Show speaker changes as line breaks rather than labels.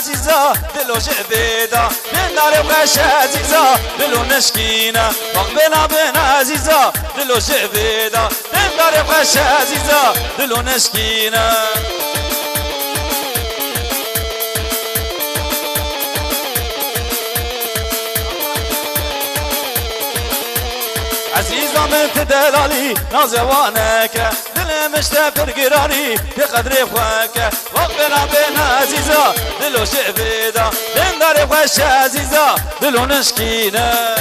عزيزة دلو جعبيدة من داري بغاش عزيزة دلو نشكينة وقبنا بن عزيزة دلو جعبيدة من داري بغاش عزيزة دلو نشكينة عزيزة من تدلالي نازوانك دل مشتفر قراري بقدر اخواك وقبنا بين عزيزة دلو شعبيدة من داري خوش عزيزة دلو نشكينة